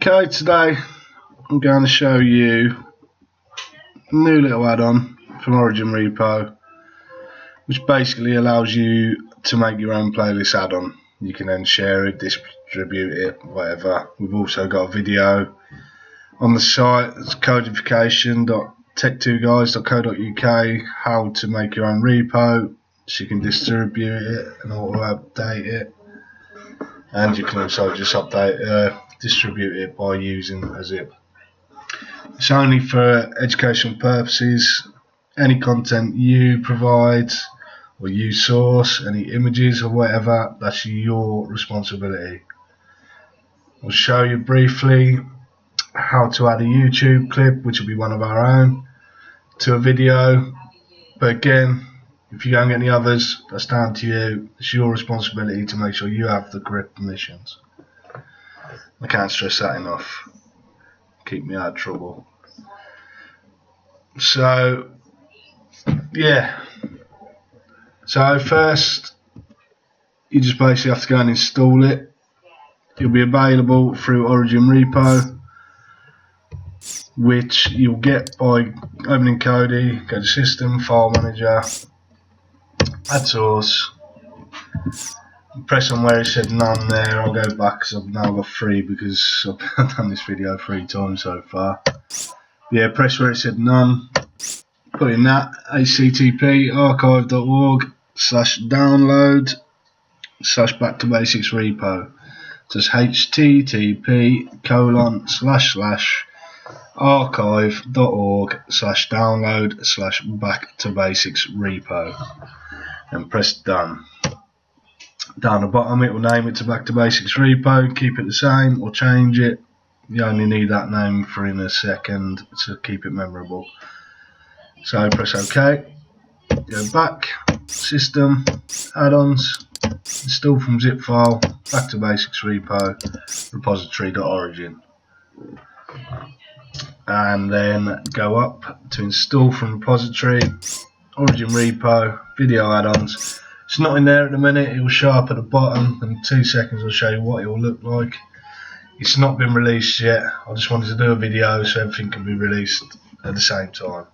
Okay, today I'm going to show you a new little add-on from Origin Repo, which basically allows you to make your own playlist add-on. You can then share it, distribute it, whatever. We've also got a video on the site. It's codification.tech2guys.co.uk, how to make your own repo, so you can distribute it and auto-update it. And you can also just distribute it by using a zip. It's only for educational purposes. Any content you provide or you source, any images or whatever, that's your responsibility. I'll show you briefly how to add a YouTube clip, which will be one of our own, to a video. But again, if you don't get any others, that's down to you. It's your responsibility to make sure you have the correct permissions. I can't stress that enough. Keep me out of trouble. So, yeah. So first, you just basically have to go and install it. It'll be available through Origin Repo, which you'll get by opening Kodi, go to System, File Manager, Add Source, press on where it said none there. I'll go back because I've now got 3 because I've done this video 3 times so far. Yeah, press where it said none, put in that http archive.org/download/back-to-basics repo. Just http://archive.org/download/back-to-basics repo and press done. Down the bottom it will name it to Back to Basics Repo. Keep it the same or change it. You only need that name for in a second to keep it memorable. So press OK. Go back, System, Add-ons, install from zip file, Back to Basics Repo, repository.origin. And then go up to install from repository, Origin Repo, video add-ons. It's not in there at the minute. It will show up at the bottom, and in 2 seconds I'll show you what it will look like. It's not been released yet. I just wanted to do a video so everything can be released at the same time.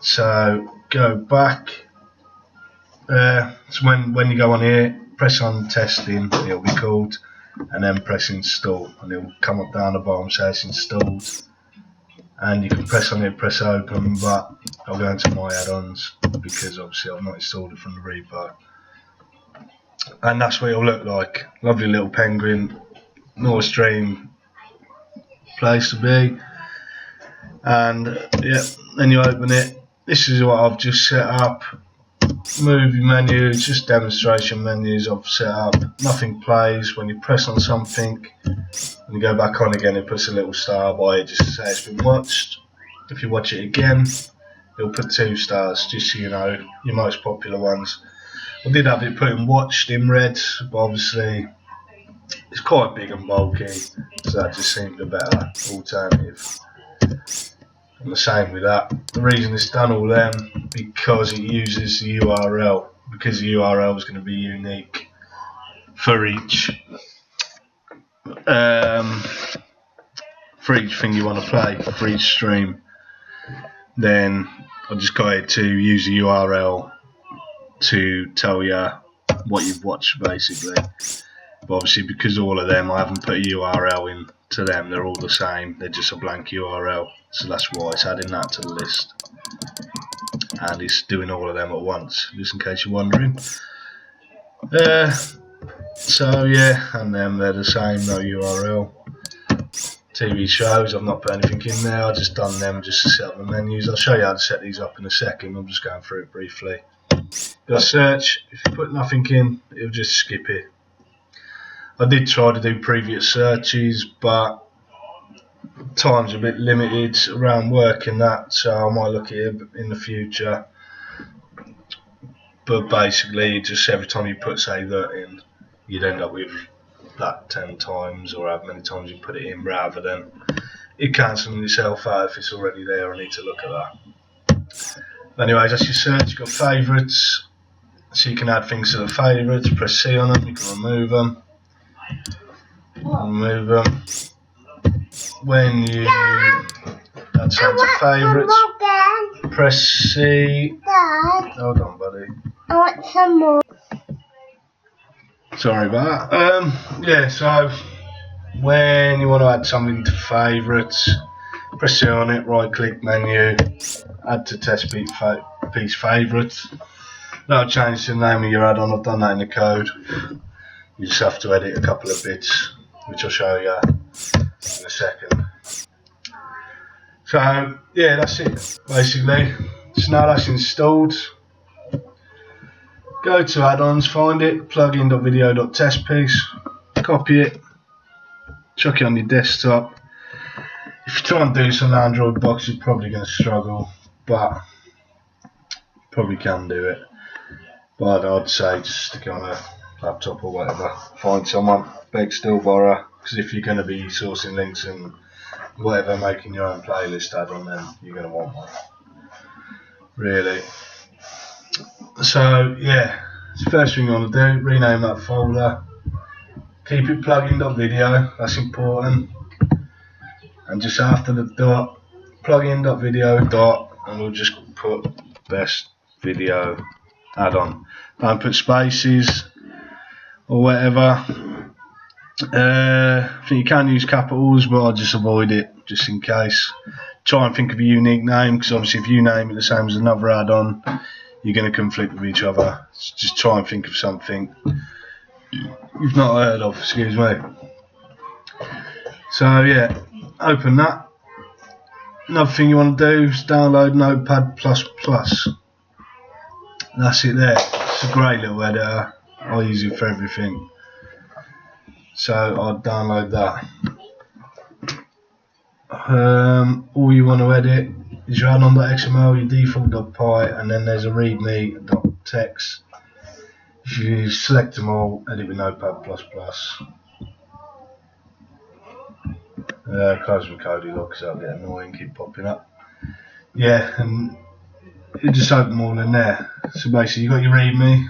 So go back. So when you go on here, press on testing, it'll be called, and then press install, and it will come up down the bottom, say it's installed. And you can press on it, press open, but I'll go into my add-ons because obviously I've not installed it from the repo. And that's what it'll look like. Lovely little penguin, North Stream place to be. And yeah, then you open it. This is what I've just set up. Movie menus, just demonstration menus I've set up. Nothing plays. When you press on something and you go back on again, it puts a little star by it just to say it's been watched. If you watch it again, it'll put 2 stars, just so you know, your most popular ones. I did have it put in watched in red, but obviously it's quite big and bulky, so that just seemed a better alternative. And the same with that. The reason it's done all them, because it uses the URL, because the URL is going to be unique for each thing you want to play, for each stream. Then I just got it to use the URL to tell you what you've watched basically. But obviously because all of them, I haven't put a URL in to them, they're all the same, they're just a blank URL, so that's why it's adding that to the list. And it's doing all of them at once, just in case you're wondering. So yeah, and then they're the same, no URL. TV shows, I've not put anything in there, I've just done them just to set up the menus. I'll show you how to set these up in a second, I'm just going through it briefly. Go search, if you put nothing in, it'll just skip it. I did try to do previous searches, but time's a bit limited around work and that, so I might look at it in the future. But basically, just every time you put, say, that in, you'd end up with that 10 times, or however many times you put it in, rather than it cancelling itself out if it's already there. I need to look at that. But anyways, that's your search. You've got favourites, so you can add things to the favourites. Press C on them, you can remove them. remove them. When you add something to favourites, press C. Hold on, buddy. I want some more. Sorry about that. Yeah, so when you want to add something to favourites, press C on it, right click menu, add to test piece favourites. That'll change the name of your add-on. I've done that in the code. You just have to edit a couple of bits, which I'll show you in a second. So yeah, that's it basically. So now that's installed, go to add-ons, find it, plugin.video.testpiece, copy it, chuck it on your desktop. If you try and do this on an Android box, you're probably going to struggle, but probably can do it. But I'd say just stick it on a laptop or whatever. Find someone, beg, still borrow, because if you're going to be sourcing links and whatever, making your own playlist add-on, then you're going to want one. Really. So yeah, it's the first thing you want to do, rename that folder. Keep it plugin.video, that's important. And just after the dot, plugin.video dot, and we'll just put best video add-on. Don't put spaces or whatever. I think you can use capitals, but I'll just avoid it just in case. Try and think of a unique name, because obviously if you name it the same as another add-on, you're going to conflict with each other. So just try and think of something you've not heard of, excuse me. So yeah, open that. Another thing you want to do is download Notepad++. That's it there. It's a great little editor. I use it for everything. So I'll download that. All you want to edit is your addon.xml, your default.py, and then there's a readme.txt. If you select them all, edit with Notepad++. Close my Kodi lock because that'll get annoying, keep popping up. Yeah, and you just open them all in there. So basically you've got your readme,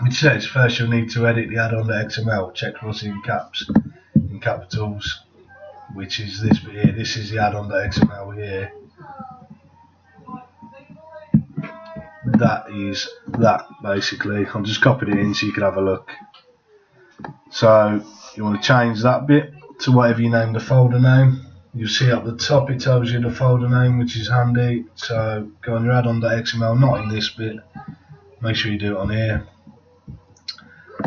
which says first you'll need to edit the addon.xml, check for us in caps, in capitals, which is this bit here. This is the addon.xml here. That is that basically. I've just copied it in so you can have a look. So you want to change that bit to whatever you name the folder name. You'll see up the top it tells you the folder name, which is handy. So go on your addon.xml, not in this bit. Make sure you do it on here.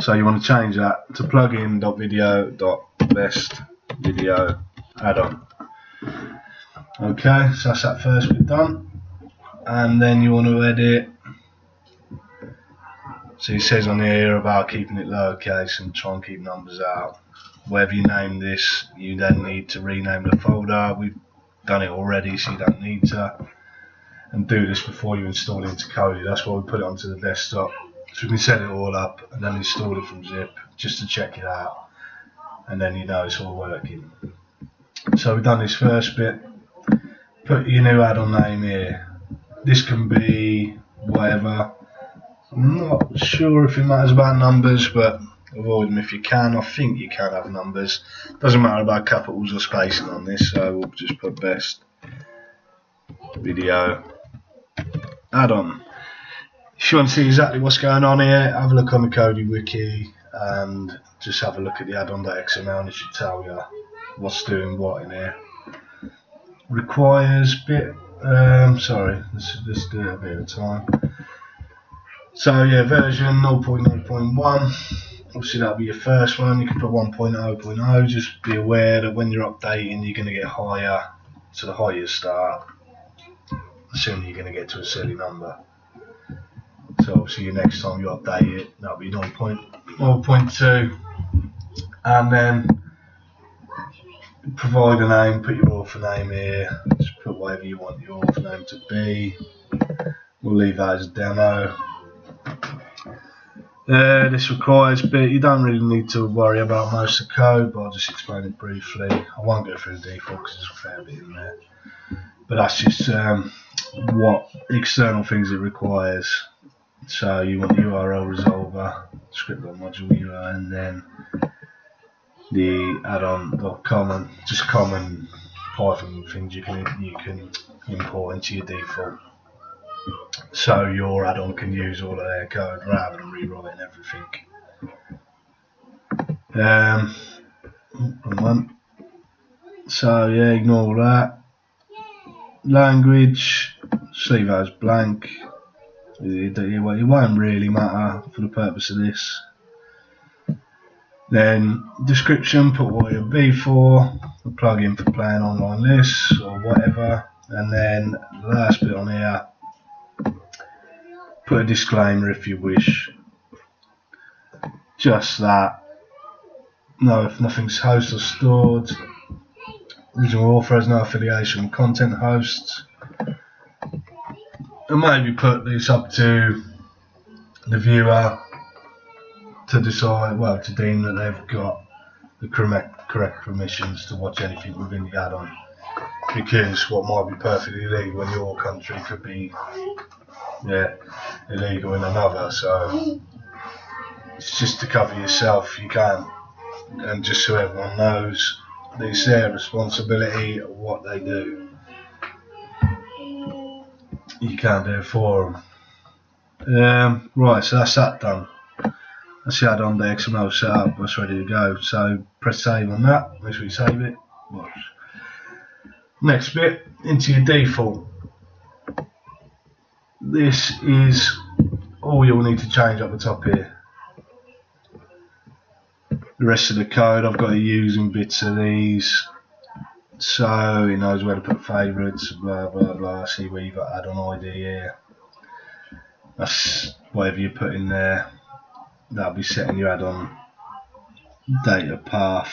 So you want to change that to plugin.video.bestVideoAddon. Okay, so that's that first bit done. And then you want to edit. So it says on here about keeping it lowercase and try and keep numbers out. Wherever you name this, you then need to rename the folder. We've done it already, so you don't need to. And do this before you install it into Kodi. That's why we put it onto the desktop. So we can set it all up and then install it from zip just to check it out. And then you know it's all working. So we've done this first bit. Put your new add-on name here. This can be whatever. I'm not sure if it matters about numbers, but avoid them if you can. I think you can have numbers. Doesn't matter about capitals or spacing on this, so we'll just put best video add-on. If you want to see exactly what's going on here, have a look on the Kodi wiki and just have a look at the addon.xml and it should tell you what's doing what in here. Requires bit, sorry, let's do it a bit at a time. So yeah, version 0.0.1, obviously that'll be your first one. You can put 1.0.0, just be aware that when you're updating you're going to get higher, so the higher you start, the sooner you're going to get to a silly number. So obviously next time you update it, that'll be 0.2, and then provide a name, put your author name here, just put whatever you want your author name to be. We'll leave that as a demo. This requires bit, you don't really need to worry about most of the code, but I'll just explain it briefly. I won't go through the default because there's a fair bit in there. But that's just what external things it requires. So you want URL resolver, script.module URL, and then the addon.com and just common Python things you can import into your default, so your add-on can use all of their code rather than rewriting everything. So yeah, ignore that. Language, just leave those blank. It won't really matter for the purpose of this. Then description, put what it'll be for, a plugin for playing online lists or whatever. And then the last bit on here, put a disclaimer if you wish. Just that. No, if nothing's hosted or stored. Original author has no affiliation with content hosts. And maybe put this up to the viewer to decide, well, to deem that they've got the correct permissions to watch anything within the add-on. Because what might be perfectly legal in your country could be, illegal in another. So it's just to cover yourself, you can, and just so everyone knows, it's their responsibility of what they do. You can't do it for them. Right, so that's that done. That's the add-on, the XML set up, that's ready to go. So press save on that, make sure you save it. Next bit, into your default. This is all you'll need to change up the top here. The rest of the code, I've got to use in bits of these, so he knows where to put favourites, blah blah blah. See where you've got add-on ID here. That's whatever you put in there. That'll be setting your add-on data path.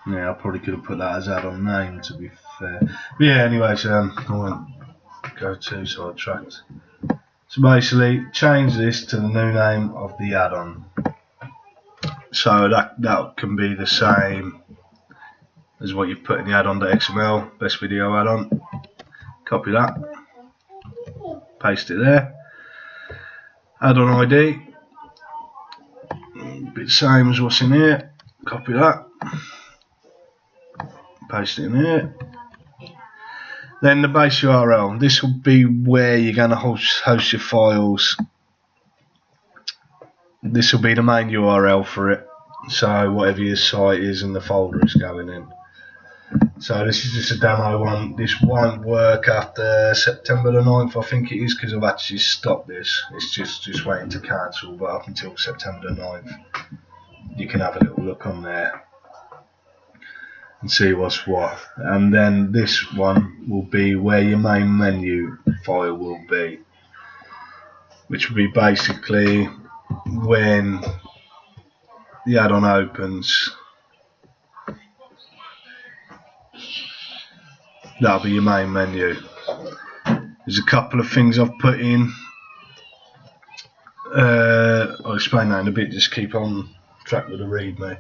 Yeah, I probably could have put that as add-on name, to be fair. But yeah, anyways, I won't go too sidetracked. So basically, change this to the new name of the add-on. So that can be the same as what you've put in the addon.xml, best video add-on. Copy that, paste it there. Add-on ID, bit same as what's in here. Copy that, paste it in here. Then the base URL. This will be where you're going to host your files. This will be the main URL for it. So whatever your site is and the folder is going in. So this is just a demo one. This won't work after September the 9th, I think it is, because I've actually stopped this. It's just waiting to cancel, but up until September the 9th, you can have a little look on there and see what's what. And then this one will be where your main menu file will be, which will be basically when the add-on opens. That'll be your main menu. There's a couple of things I've put in. I'll explain that in a bit, just keep on track with the read, mate.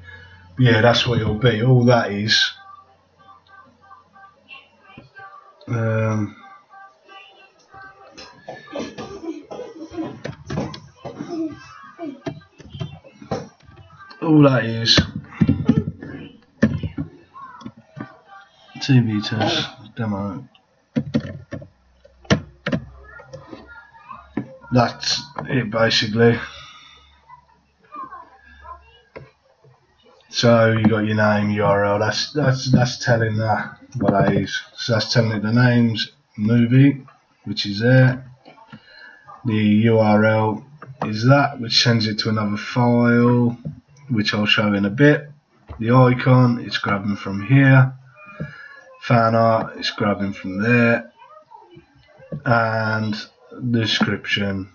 But yeah, that's what it'll be. All that is TV test demo. That's it basically. So you got your name, URL. That's telling that what that is. So that's telling it the name's movie, which is there. The URL is that, which sends it to another file, which I'll show in a bit. The icon, it's grabbing from here. Fan art, it's grabbing from there. And the description,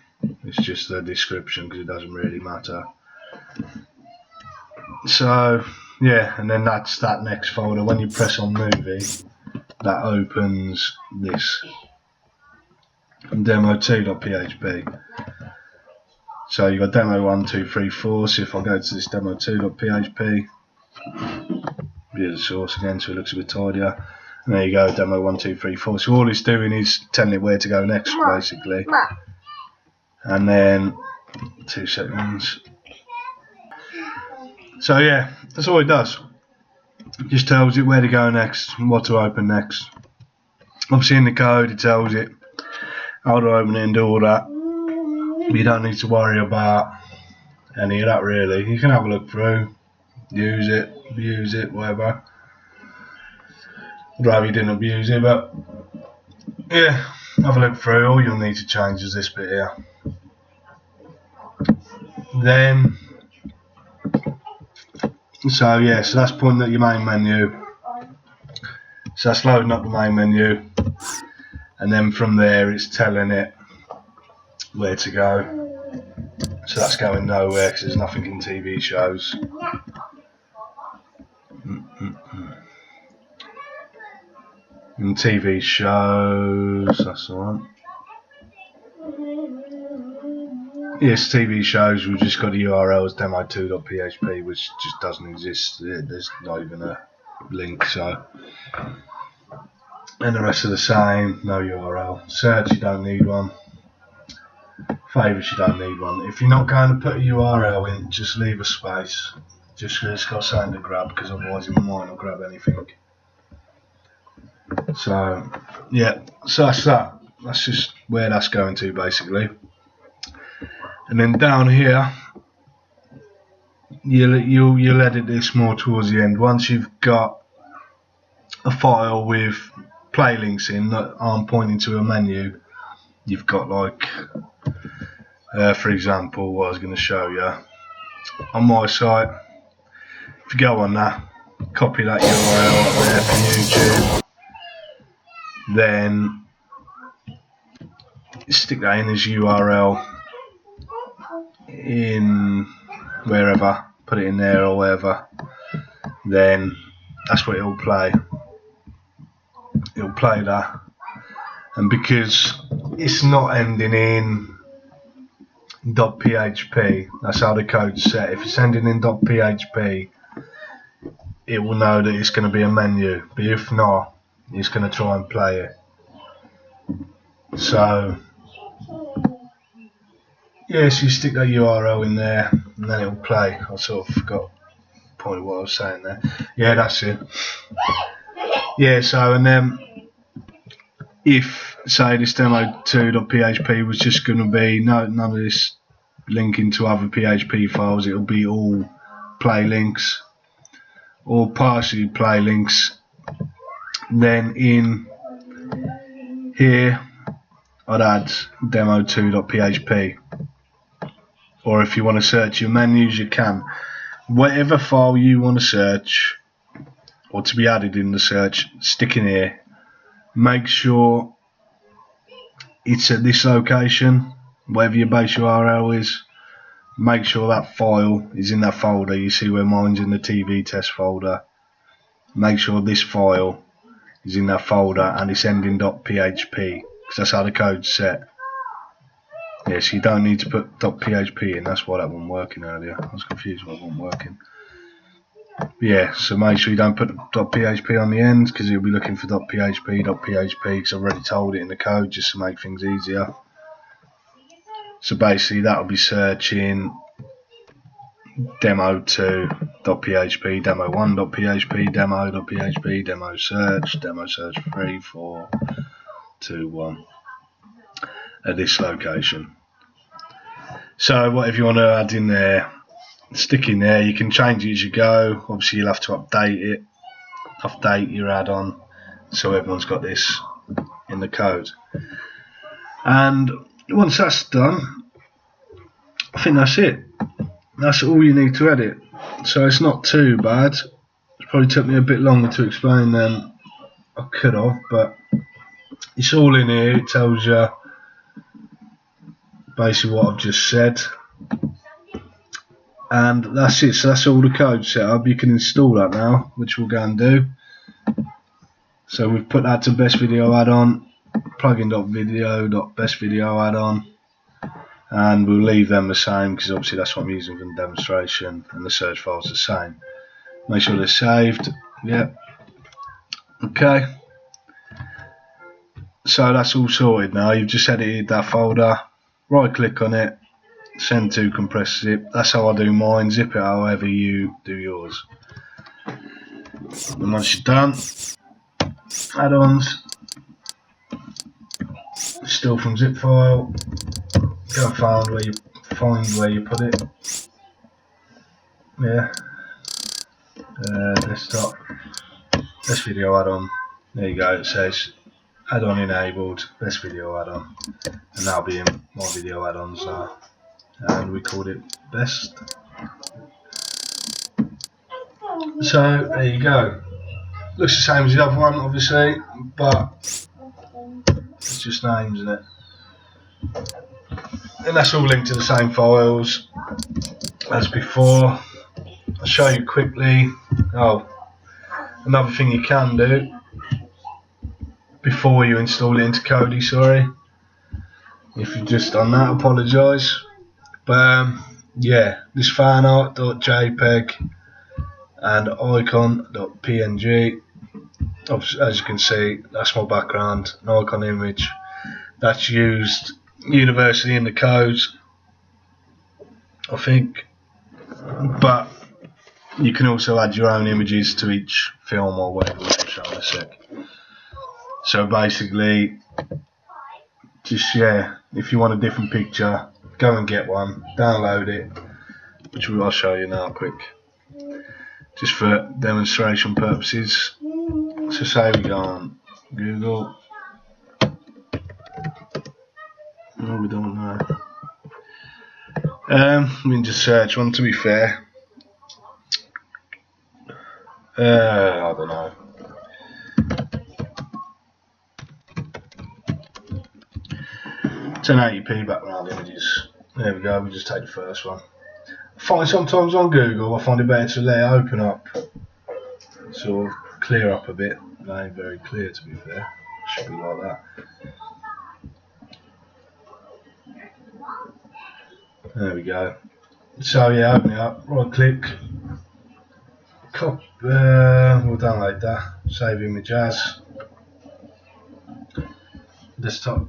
it's just the description because it doesn't really matter. So yeah, and then that's that next folder. When you press on movie, that opens this demo2.php. So you got demo 1, 2, 3, 4. So if I go to this demo2.php, here's the source again, so it looks a bit tidier. And there you go, demo 1, 2, 3, 4. So all it's doing is telling it where to go next, basically. And then 2 seconds. So yeah, that's all it does. It just tells it where to go next and what to open next. Obviously in the code it tells it how to open it and do all that. You don't need to worry about any of that really. You can have a look through, use it, whatever. I'd rather you didn't abuse it, but yeah, have a look through. All you'll need to change is this bit here. Then, so yeah, so that's pointing at your main menu. So that's loading up the main menu, and then from there it's telling it where to go. So that's going nowhere because there's nothing in TV shows. In TV shows, that's the one. Yes, TV shows, we've just got the URL as demo2.php, which just doesn't exist. There's not even a link, so. And the rest are the same, no URL. Search, you don't need one. Favourites, you don't need one. If you're not going to put a URL in, just leave a space. Just because it's got something to grab, because otherwise it might not grab anything. So, yeah, so that's that. That's just where that's going to, basically. And then down here, you'll edit this more towards the end. Once you've got a file with play links in that aren't pointing to a menu, you've got like, for example, what I was going to show you on my site. If you go on that, copy that URL up there for YouTube, then stick that in as URL in wherever, put it in there or wherever, then that's what it'll play. It'll play that, and because it's not ending in .php, that's how the code's set. If it's ending in .php, it will know that it's going to be a menu, but if not, it's going to try and play it. So yeah, so you stick that URL in there and then it'll play. I sort of forgot the point of what I was saying there. Yeah, that's it. Yeah, so and then if say this demo2.php was just going to be none of this linking to other PHP files, it'll be all play links or partially play links. Then in here I'd add demo2.php, or if you want to search your menus you can. Whatever file you want to search or to be added in the search, stick in here. Make sure it's at this location, whatever your base URL is. Make sure that file is in that folder. You see where mine's in the TV test folder. Make sure this file is in that folder and it's ending .php, because that's how the code's set. Yes, so you don't need to put .php in. That's why that wasn't working earlier. I was confused why it wasn't working. Yeah, so make sure you don't put .php on the end, because it'll be looking for .php, because I've already told it in the code just to make things easier. So basically that'll be searching demo2.php, demo1.php, demo.php, demo search 3, 4, 2, 1 at this location. So whatever you want to add in there, stick in there. You can change it as you go. Obviously you'll have to update your add-on so everyone's got this in the code. And once that's done, I think that's it. That's all you need to edit. So it's not too bad. It probably took me a bit longer to explain than I could have, but it's all in here. It tells you basically what I've just said, and that's it. So that's all the code set up. You can install that now, which we'll go and do. So we've put that to best video add-on, plugin.video.best video add-on, and we'll leave them the same because obviously that's what I'm using for the demonstration, and the search file's the same. Make sure they're saved. Yep. Okay. So that's all sorted now. You've just edited that folder. Right click on it, send to compressed zip. That's how I do mine. Zip it however you do yours. And once you're done, add-ons, still from zip file. Go and find where you put it. Yeah. Desktop. Best video add-on. There you go. It says add-on enabled. Best video add-on, and that'll be in my video add-ons now. And we called it best. So there you go. Looks the same as the other one, obviously, but it's just names, isn't it? And that's all linked to the same files as before. I'll show you quickly. Oh, another thing you can do before you install it into Kodi, sorry, if you've just done that, apologise. But yeah, this fanart.jpg and icon.png, as you can see, that's my background, an icon image that's used universally in the codes, I think, but you can also add your own images to each film or whatever I'll show in a sec. So basically, just if you want a different picture, go and get one, download it, which I'll show you now quick, just for demonstration purposes. So say we go on Google. No, we don't know. We can just search one, to be fair. I don't know. It's an 1080p background images. There we go, we just take the first one. I find sometimes on Google, I find it better to let it open up, sort of clear up a bit. It ain't very clear, to be fair. It should be like that. There we go. So yeah, open it up, right click, we'll download that, save image as, desktop,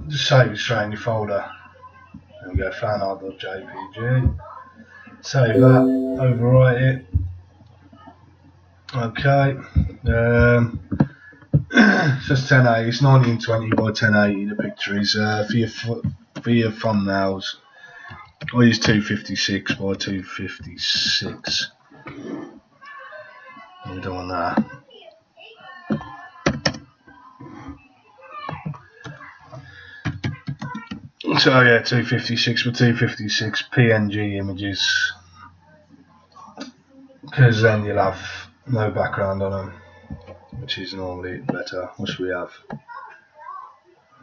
just save it straight in your folder. There we go, fanart.jpg, save that, overwrite it. Okay, so it's 1080, it's 1920 by 1080, the picture is, for your thumbnails, I use 256 by 256. We're doing that. So yeah, 256 by 256 PNG images, because then you'll have no background on them, which is normally better. What should we have?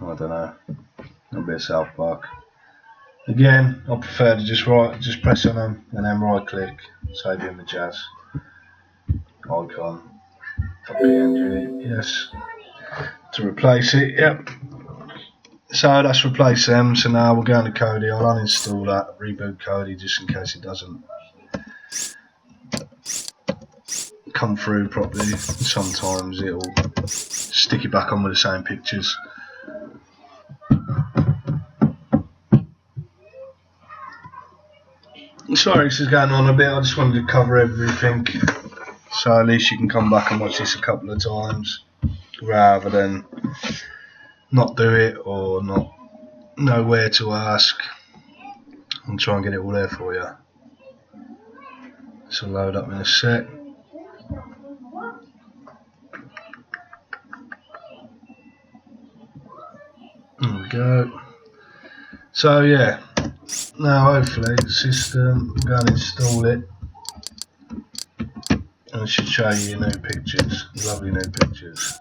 I don't know. A bit of South Park. Again, I prefer to just press on them and then right click, save image as, icon, .png, yes. To replace it, yep. So that's replaced them. So now we'll go into Kodi. I'll uninstall that, reboot Kodi just in case it doesn't come through properly. Sometimes it'll stick it back on with the same pictures. Sorry, this is going on a bit. I just wanted to cover everything, so at least you can come back and watch this a couple of times, rather than not do it or not know where to ask. I'll try and get it all there for you. This will load up in a sec. There we go. So yeah, now hopefully the system, go and install it, and it should show you your new pictures, lovely new pictures.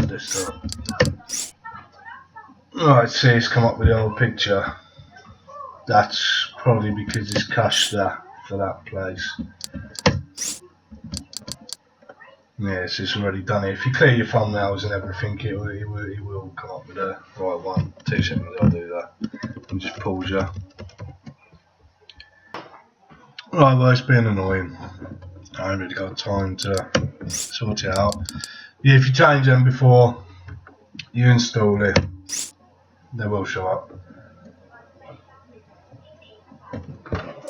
Desktop. Right, see, it's come up with the old picture. That's probably because it's cached that for that place. Yes, it's already done it. If you clear your thumbnails and everything, it will come up with the right one. 2 seconds, I'll do that. And just pause you. Right, well, it's been annoying. I haven't really got time to sort it out. Yeah, if you change them before you install it, They will show up.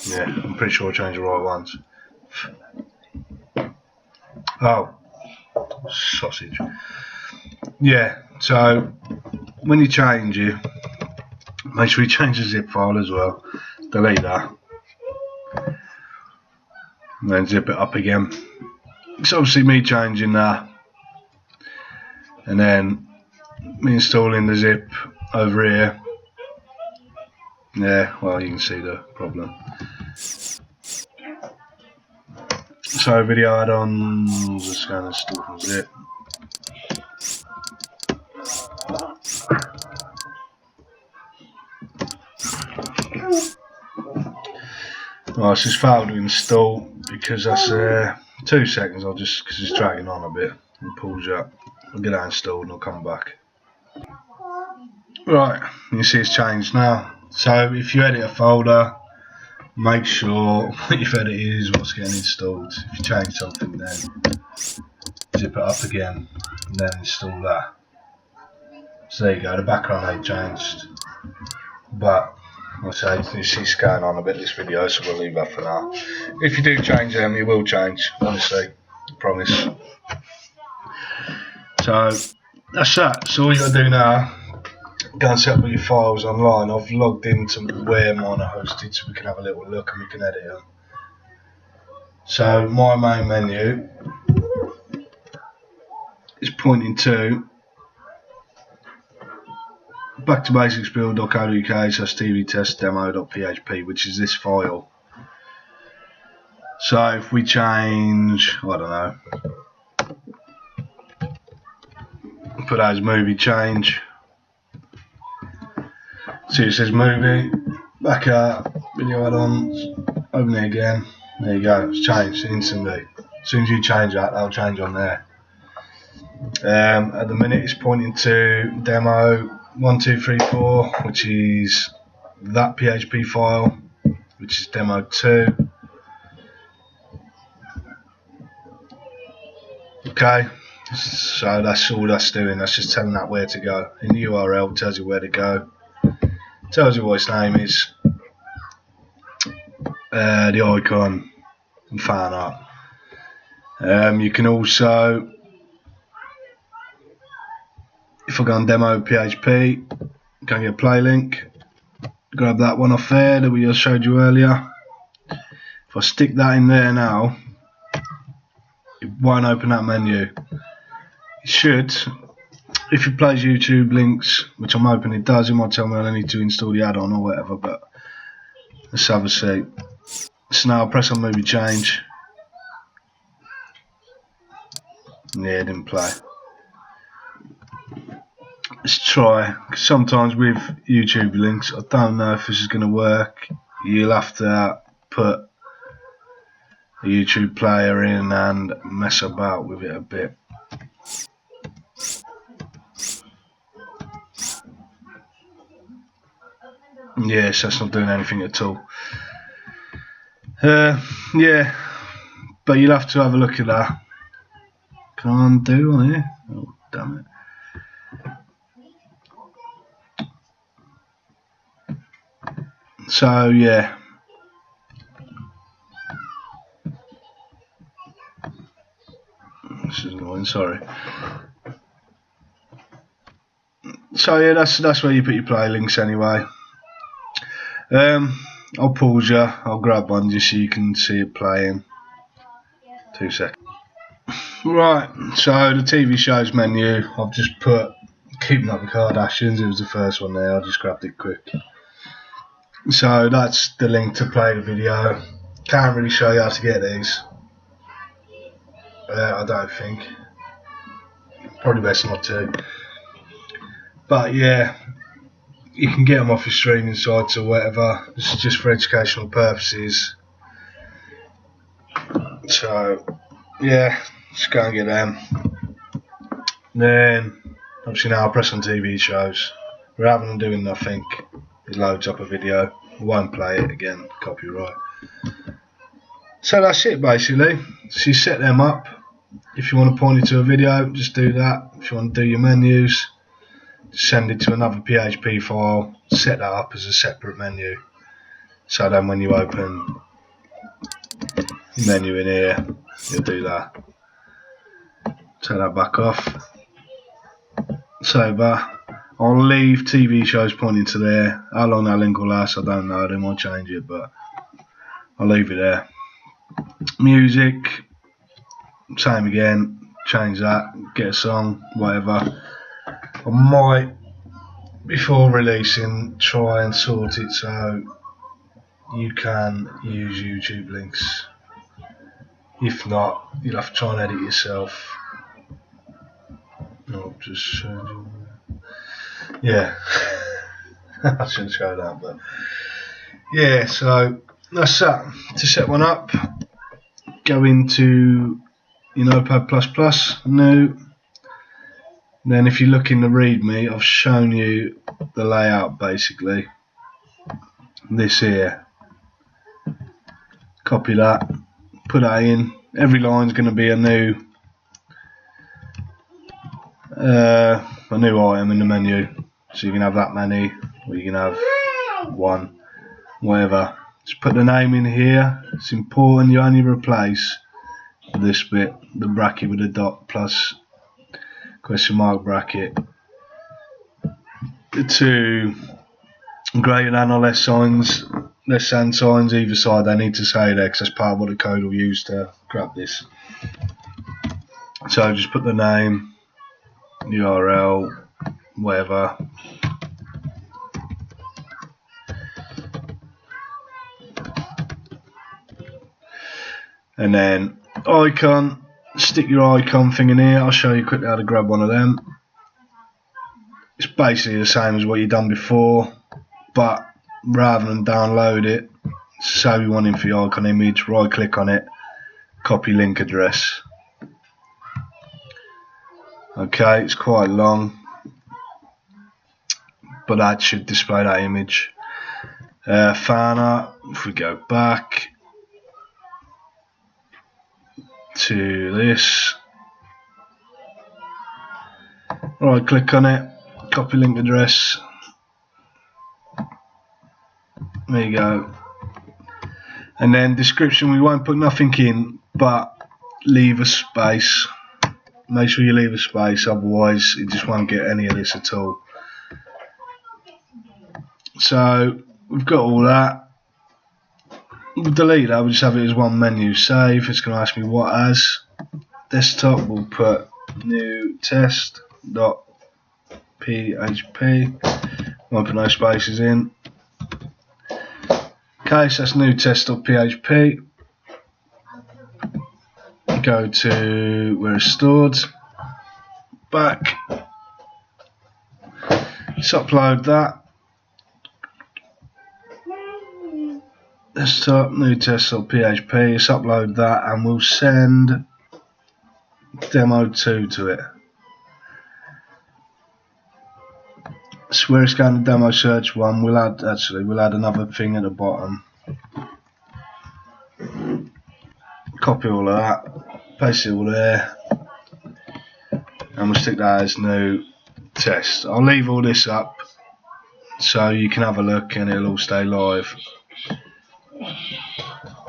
Yeah, I'm pretty sure I changed the right ones. Oh, sausage. Yeah, so when you change it, make sure you change the zip file as well. Delete that. And then zip it up again. It's obviously me changing that. And then me installing the zip over here. Yeah, well, you can see the problem. So video add-ons, just going to install from zip. Right, it's just failed to install because that's 2 seconds. I'll just because it's dragging on a bit. And pulls up. I'll get that installed and I'll come back. Right, you see it's changed now. So if you edit a folder, make sure what you've edited is what's getting installed. If you change something, then zip it up again and then install that. So there you go, the background ain't changed. But like I say, you see it's going on a bit this video, so we'll leave that for now. If you do change them, it will change, honestly, I promise. So that's that. So all you gotta do now, go and set up your files online. I've logged into where mine are hosted so we can have a little look and we can edit them. So my main menu is pointing to back to basics build.co.uk/tv test demo.php, which is this file. So if we change, I don't know, put that as movie change. See, it says movie, back up, video add-ons, open it again. There you go, it's changed instantly. As soon as you change that, that'll change on there. At the minute, it's pointing to demo 1234, which is that PHP file, which is demo 2. Okay, so that's all that's doing. That's just telling that where to go. In the URL, tells you where to go. Tells you what its name is, the icon, and fan art. You can also, if I go on demo PHP, go and get a play link, grab that one off there that we just showed you earlier. If I stick that in there now, it won't open that menu. It should. If it plays YouTube links, which I'm hoping it does, it might tell me I need to install the add-on or whatever, but let's have a see. So now I'll press on movie change. Yeah, it didn't play. Let's try, because sometimes with YouTube links, I don't know if this is going to work. You'll have to put a YouTube player in and mess about with it a bit. Yes, that's not doing anything at all. Yeah, but you'll have to have a look at that. Can I undo on here? Oh, damn it. So, yeah. This is annoying, sorry. So, yeah, that's where you put your play links anyway. I'll pause you, I'll grab one just so you can see it playing. 2 seconds. Right, so the TV shows menu, I've just put Keeping Up with Kardashians, it was the first one there, I just grabbed it quick. So that's the link to play the video. Can't really show you how to get these. I don't think. Probably best not to. But yeah, you can get them off your streaming sites or whatever. This is just for educational purposes. So yeah, just go and get them. Then obviously now I'll press on TV shows. Rather than doing nothing, it loads up a video. I won't play it again, copyright. So that's it basically. So you set them up. If you want to point it to a video, just do that. If you want to do your menus, send it to another PHP file, set that up as a separate menu. So then when you open the menu in here, you'll do that. Turn that back off. Save that. I'll leave TV shows pointing to there. How long that link will last, I don't know. They might change it, but I'll leave it there. Music, same again. Change that. Get a song, whatever. I might, before releasing, try and sort it so you can use YouTube links. If not, you'll have to try and edit yourself. I'll just show you. Yeah, I shouldn't show that, but yeah. So that's that. To set one up, go into your Notepad++, new. Then if you look in the README, I've shown you the layout basically. This here. Copy that, put that in. Every line's going to be a new item in the menu. So you can have that many, or you can have one, whatever. Just put the name in here. It's important you only replace this bit, the bracket with a dot plus question mark bracket. The two greater than or less signs, less than signs either side, they need to say there because that's part of what the code will use to grab this. So just put the name, URL, whatever. And then icon, stick your icon thing in here. I'll show you quickly how to grab one of them. It's basically the same as what you've done before, but rather than download it, say we want him for your icon image, right click on it, copy link address. Okay, it's quite long, but that should display that image. Fan art, if we go back to this, right click on it, copy link address, there you go. And then description, we won't put nothing in, but leave a space. Make sure you leave a space, otherwise it just won't get any of this at all. So we've got all that. We'll delete that, we'll just have it as one menu. Save, it's going to ask me what as. Desktop, we'll put new test.php. Won't put no spaces in. Okay, so that's new test.php. Go to where it's stored. Back. Let's upload that. Desktop, new test.php. Let's upload that and we'll send demo 2 to it. So where it's going to demo search 1, we'll add another thing at the bottom. Copy all of that, paste it all there, and we'll stick that as new test. I'll leave all this up so you can have a look and it'll all stay live.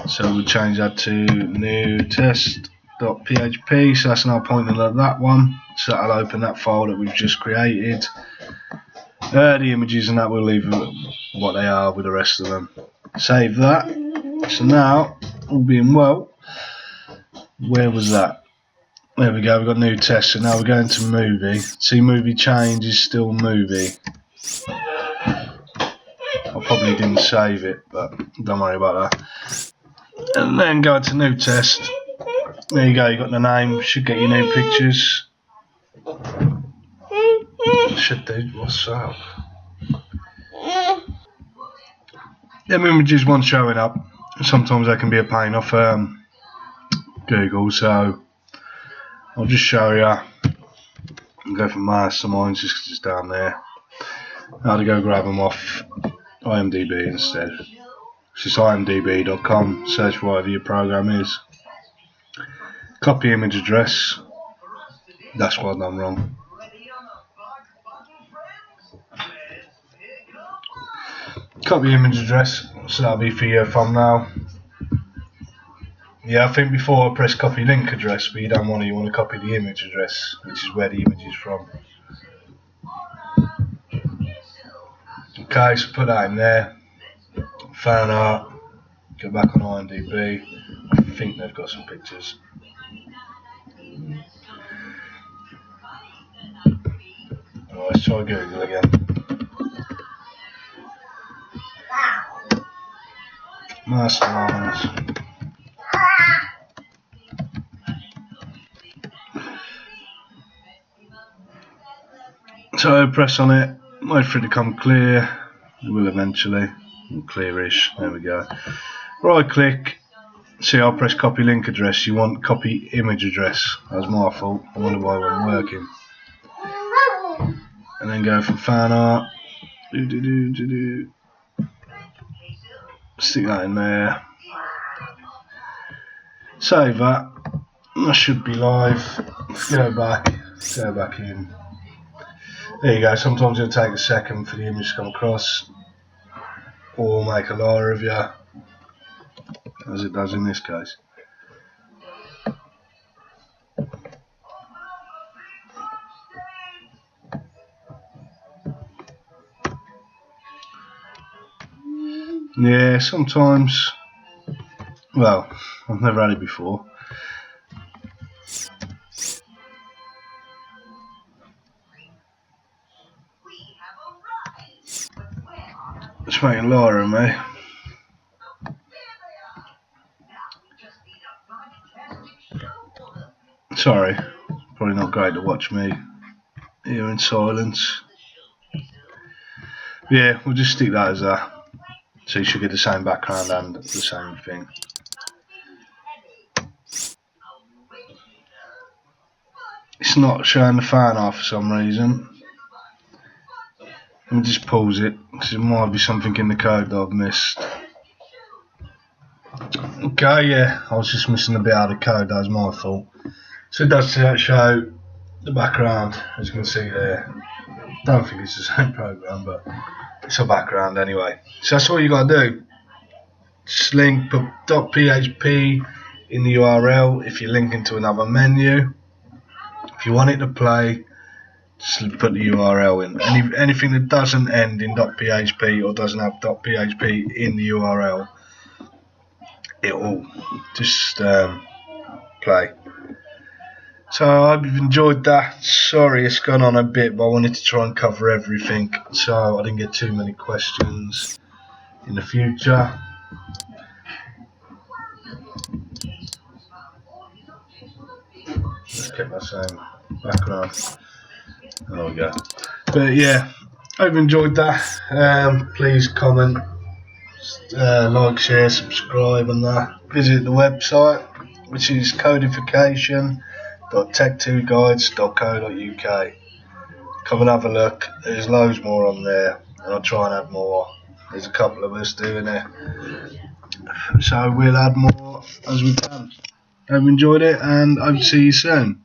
So we'll change that to new test.php, so that's now pointing at that one, so that'll open that file that we've just created. The images and that we'll leave what they are with the rest of them. Save that. So now, all being well, where was that? There we go, we've got new test, so now we're going to movie. See, movie change is still movie. I probably didn't save it, but don't worry about that. And then go to new test. There you go, you got the name, should get your new pictures. Should do, what's up? Them images weren't showing up. Sometimes they can be a pain off Google, so I'll just show you. I'll go for masterminds just because it's down there. How to go grab them off IMDb instead. It's just imdb.com, search for whatever your program is. Copy image address. That's what I've done wrong. Copy image address, so that'll be for your thumbnail. Yeah, I think before I press copy link address, but you don't want to, you want to copy the image address, which is where the image is from. Okay, so put that in there. Fan art, go back on IMDb. I think they've got some pictures. Alright, let's try Google again. Masterminds. So press on it, wait for it to come clear. It will eventually. Clearish. There we go. Right click. See, I'll press copy link address. You want copy image address. That was my fault. I wonder why it wasn't working. And then go from fan art. Stick that in there. Save that. That should be live. Go back in. There you go. Sometimes it'll take a second for the image to come across, or make a liar of you, as it does in this case. Yeah, sometimes. Well, I've never had it before. It's making a liar of me. Sorry, probably not great to watch me here in silence. Yeah, we'll just stick that as that. So you should get the same background and the same thing. It's not showing the fan art for some reason. Let me just pause it, because it might be something in the code that I've missed. Okay, yeah, I was just missing a bit out of the code, that was my fault. So it does show the background, as you can see there. Don't think it's the same program, but it's a background anyway. So that's all you got to do. Just link .php in the URL if you're linking to another menu. If you want it to play, just put the URL in. Anything that doesn't end in .php or doesn't have .php in the URL, it will just play. So I hope you've enjoyed that. Sorry it's gone on a bit, but I wanted to try and cover everything so I didn't get too many questions in the future. Let's keep that same background. There we go. But yeah, hope you enjoyed that. Please comment, like, share, subscribe and that. Visit the website, which is codification.tech2guides.co.uk. Come and have a look. There's loads more on there, and I'll try and add more. There's a couple of us doing it, so we'll add more as we can. Hope you enjoyed it, and hope to see you soon.